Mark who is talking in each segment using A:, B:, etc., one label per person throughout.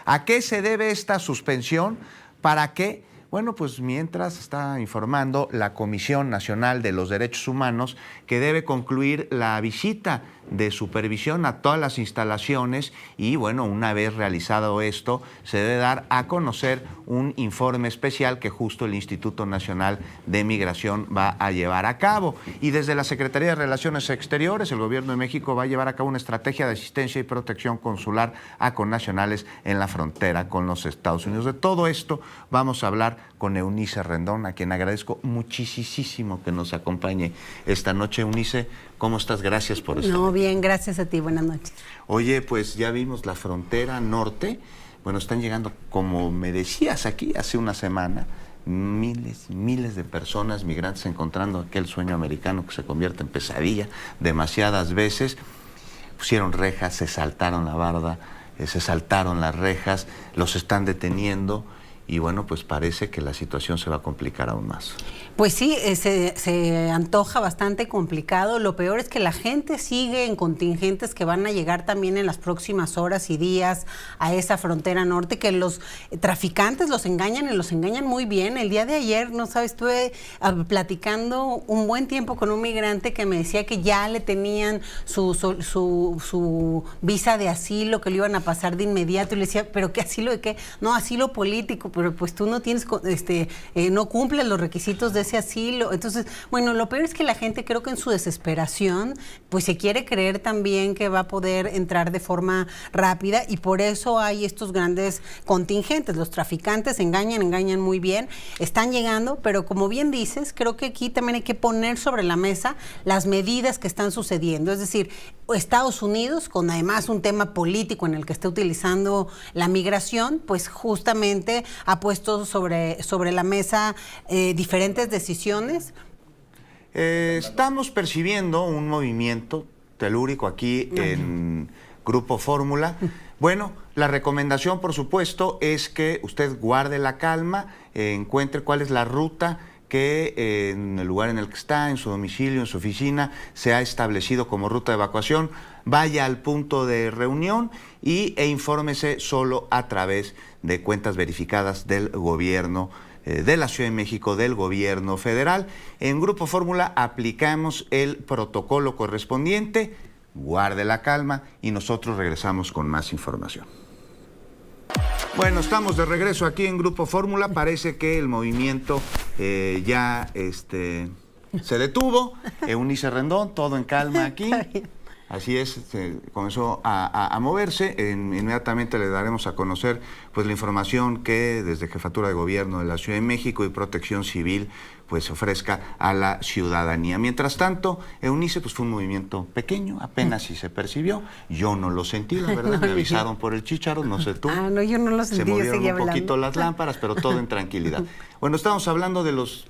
A: ¿A qué se debe esta suspensión? ¿Para qué? Bueno, pues mientras está informando la Comisión Nacional de los Derechos Humanos que debe concluir la visita de supervisión a todas las instalaciones y, bueno, una vez realizado esto, se debe dar a conocer un informe especial que justo el Instituto Nacional de Migración va a llevar a cabo. Y desde la Secretaría de Relaciones Exteriores, el Gobierno de México va a llevar a cabo una estrategia de asistencia y protección consular a connacionales en la frontera con los Estados Unidos. De todo esto vamos a hablar con Eunice Rendón, a quien agradezco muchísimo que nos acompañe esta noche. Eunice, ¿cómo estás? Gracias por estar.
B: No, bien, gracias a ti. Buenas noches.
A: Oye, pues ya vimos la frontera norte. Bueno, están llegando, como me decías aquí hace una semana, miles y miles de personas, migrantes, encontrando aquel sueño americano que se convierte en pesadilla demasiadas veces. Pusieron rejas, se saltaron la barda, se saltaron las rejas, los están deteniendo. Y bueno, pues parece que la situación se va a complicar aún más.
B: Pues sí, se antoja bastante complicado. Lo peor es que la gente sigue en contingentes que van a llegar también en las próximas horas y días a esa frontera norte, que los traficantes los engañan y los engañan muy bien. El día de ayer, no sabes, estuve platicando un buen tiempo con un migrante que me decía que ya le tenían su visa de asilo, que lo iban a pasar de inmediato. Y le decía, ¿pero qué asilo de qué? No, asilo político, pero pues tú no tienes, no cumples los requisitos de ese asilo. Entonces, bueno, lo peor es que la gente, creo que en su desesperación, pues se quiere creer también que va a poder entrar de forma rápida, y por eso hay estos grandes contingentes. Los traficantes engañan muy bien, están llegando, pero como bien dices, creo que aquí también hay que poner sobre la mesa las medidas que están sucediendo. Es decir, Estados Unidos, con además un tema político en el que está utilizando la migración, pues justamente ha puesto sobre la mesa diferentes decisiones.
A: Estamos percibiendo un movimiento telúrico aquí en Grupo Fórmula. Bueno, la recomendación, por supuesto, es que usted guarde la calma, encuentre cuál es la ruta que en el lugar en el que está, en su domicilio, en su oficina, se ha establecido como ruta de evacuación. Vaya al punto de reunión e infórmese solo a través de cuentas verificadas del gobierno de la Ciudad de México, del gobierno federal. En Grupo Fórmula aplicamos el protocolo correspondiente. Guarde la calma y nosotros regresamos con más información. Bueno, estamos de regreso aquí en Grupo Fórmula. Parece que el movimiento ya se detuvo. Eunice Rendón, todo en calma aquí. Así es, comenzó a moverse. Inmediatamente le daremos a conocer pues la información que desde Jefatura de Gobierno de la Ciudad de México y Protección Civil pues ofrezca a la ciudadanía. Mientras tanto, Eunice, pues fue un movimiento pequeño, apenas si se percibió. Yo no lo sentí, la verdad. Me avisaron por el chícharo, no sé tú.
B: No, yo no lo sentí.
A: Se movieron un poquito las lámparas, pero todo en tranquilidad. Bueno, estamos hablando de los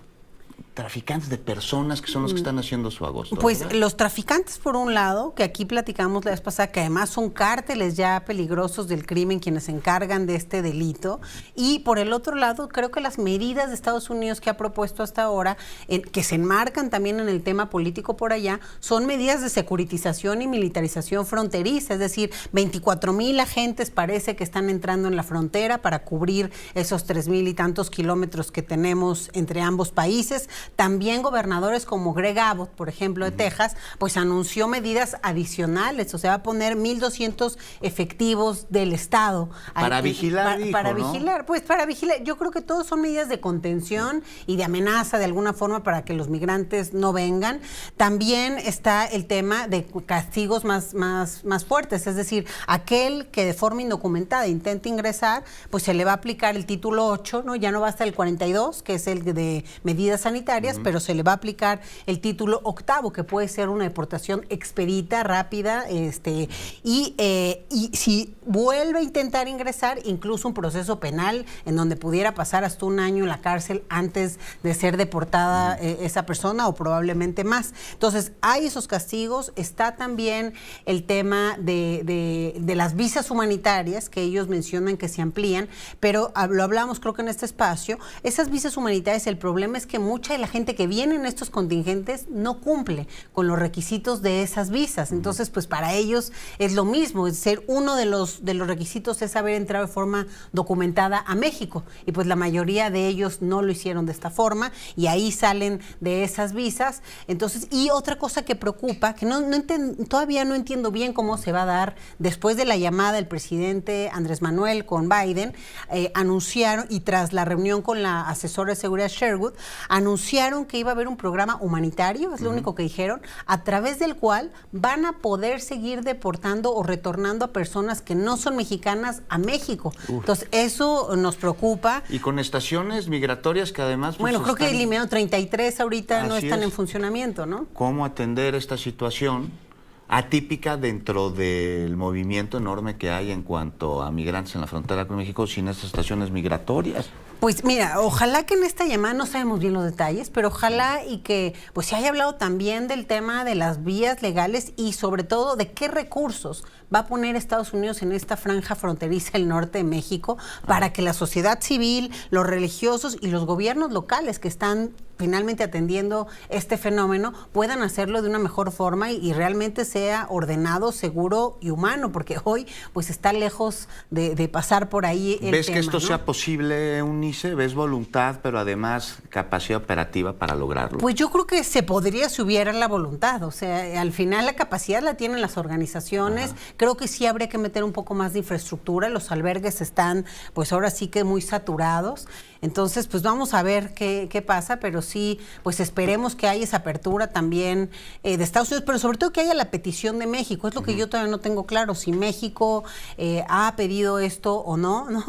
A: traficantes de personas, que son los que están haciendo su agosto.
B: Pues
A: ¿verdad?
B: Los traficantes, por un lado, que aquí platicamos la vez pasada, que además son cárteles ya peligrosos del crimen quienes se encargan de este delito, y por el otro lado, creo que las medidas de Estados Unidos que ha propuesto hasta ahora, que se enmarcan también en el tema político por allá, son medidas de securitización y militarización fronteriza, es decir, 24,000 agentes parece que están entrando en la frontera para cubrir esos 3,000 y tantos kilómetros que tenemos entre ambos países. También gobernadores como Greg Abbott, por ejemplo, de Texas, pues anunció medidas adicionales, o sea, va a poner 1,200 efectivos del Estado.
A: Para vigilar,
B: para vigilar, pues para vigilar. Yo creo que todos son medidas de contención y de amenaza de alguna forma para que los migrantes no vengan. También está el tema de castigos más fuertes, es decir, aquel que de forma indocumentada intente ingresar, pues se le va a aplicar el título 8, ¿no? Ya no basta el 42, que es el de medidas sanitarias, pero se le va a aplicar el título 8, que puede ser una deportación expedita, rápida, y si vuelve a intentar ingresar, incluso un proceso penal en donde pudiera pasar hasta 1 año en la cárcel antes de ser deportada esa persona, o probablemente más. Entonces, hay esos castigos. Está también el tema de las visas humanitarias, que ellos mencionan que se amplían, pero lo hablamos creo que en este espacio. Esas visas humanitarias, el problema es que mucha de la gente que viene en estos contingentes no cumple con los requisitos de esas visas. Entonces, pues para ellos es lo mismo, es ser uno de los requisitos es haber entrado de forma documentada a México. Y pues la mayoría de ellos no lo hicieron de esta forma y ahí salen de esas visas. Entonces, y otra cosa que preocupa, que todavía no entiendo bien cómo se va a dar después de la llamada del presidente Andrés Manuel con Biden, anunciaron, y tras la reunión con la asesora de seguridad Sherwood, anunciaron que iba a haber un programa humanitario, es lo único que dijeron, a través del cual van a poder seguir deportando o retornando a personas que no son mexicanas a México. Entonces, eso nos preocupa.
A: Y con estaciones migratorias que además... Pues,
B: bueno, creo que eliminaron 33 ahorita, no están en funcionamiento, ¿no?
A: ¿Cómo atender esta situación atípica dentro del movimiento enorme que hay en cuanto a migrantes en la frontera con México sin estas estaciones migratorias?
B: Pues mira, ojalá que en esta llamada, no sabemos bien los detalles, pero ojalá y que pues se haya hablado también del tema de las vías legales y sobre todo de qué recursos va a poner Estados Unidos en esta franja fronteriza del norte de México para que la sociedad civil, los religiosos y los gobiernos locales que están finalmente atendiendo este fenómeno puedan hacerlo de una mejor forma y realmente sea ordenado, seguro y humano, porque hoy pues está lejos de pasar por ahí el
A: ¿Ves
B: tema,
A: que esto
B: ¿no?
A: sea posible, Eunice? ¿Ves voluntad, pero además capacidad operativa para lograrlo?
B: Pues yo creo que se podría si hubiera la voluntad, o sea, al final la capacidad la tienen las organizaciones. Creo que sí habría que meter un poco más de infraestructura, los albergues están pues ahora sí que muy saturados. Entonces, pues vamos a ver qué pasa, pero sí, pues esperemos que haya esa apertura también de Estados Unidos, pero sobre todo que haya la petición de México. Es lo que yo todavía no tengo claro, si México ha pedido esto o no, ¿no?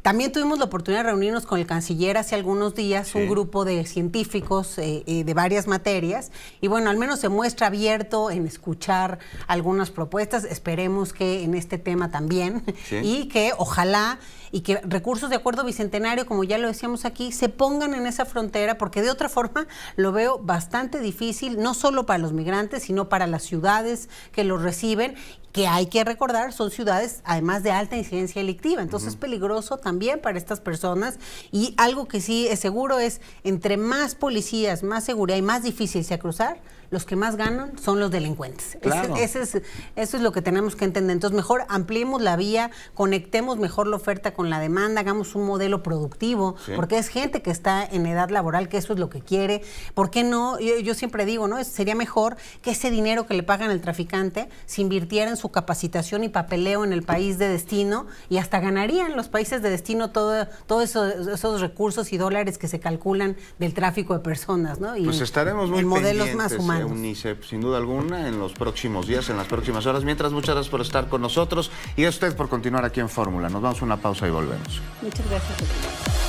B: También tuvimos la oportunidad de reunirnos con el canciller hace algunos días, un grupo de científicos de varias materias, y bueno, al menos se muestra abierto en escuchar algunas propuestas. Esperemos que en este tema también, y que ojalá y que recursos de acuerdo bicentenario, como ya lo decíamos aquí, se pongan en esa frontera, porque de otra forma lo veo bastante difícil, no solo para los migrantes, sino para las ciudades que los reciben, que hay que recordar, son ciudades además de alta incidencia delictiva, entonces es peligroso también para estas personas. Y algo que sí es seguro es, entre más policías, más seguridad y más difícil sea cruzar, los que más ganan son los delincuentes.
A: Claro.
B: Eso es lo que tenemos que entender. Entonces, mejor ampliemos la vía, conectemos mejor la oferta con la demanda, hagamos un modelo productivo, porque es gente que está en edad laboral, que eso es lo que quiere. ¿Por qué no? Yo siempre digo, ¿no? Sería mejor que ese dinero que le pagan al traficante se invirtiera en su capacitación y papeleo en el país de destino, y hasta ganarían los países de destino todos esos recursos y dólares que se calculan del tráfico de personas, ¿no? Y
A: pues estaremos muy
B: en modelos
A: pendientes,
B: más humanos.
A: Eunice, sin duda alguna, en los próximos días, en las próximas horas. Mientras, muchas gracias por estar con nosotros y a usted por continuar aquí en Fórmula. Nos vamos a una pausa y volvemos.
B: Muchas gracias.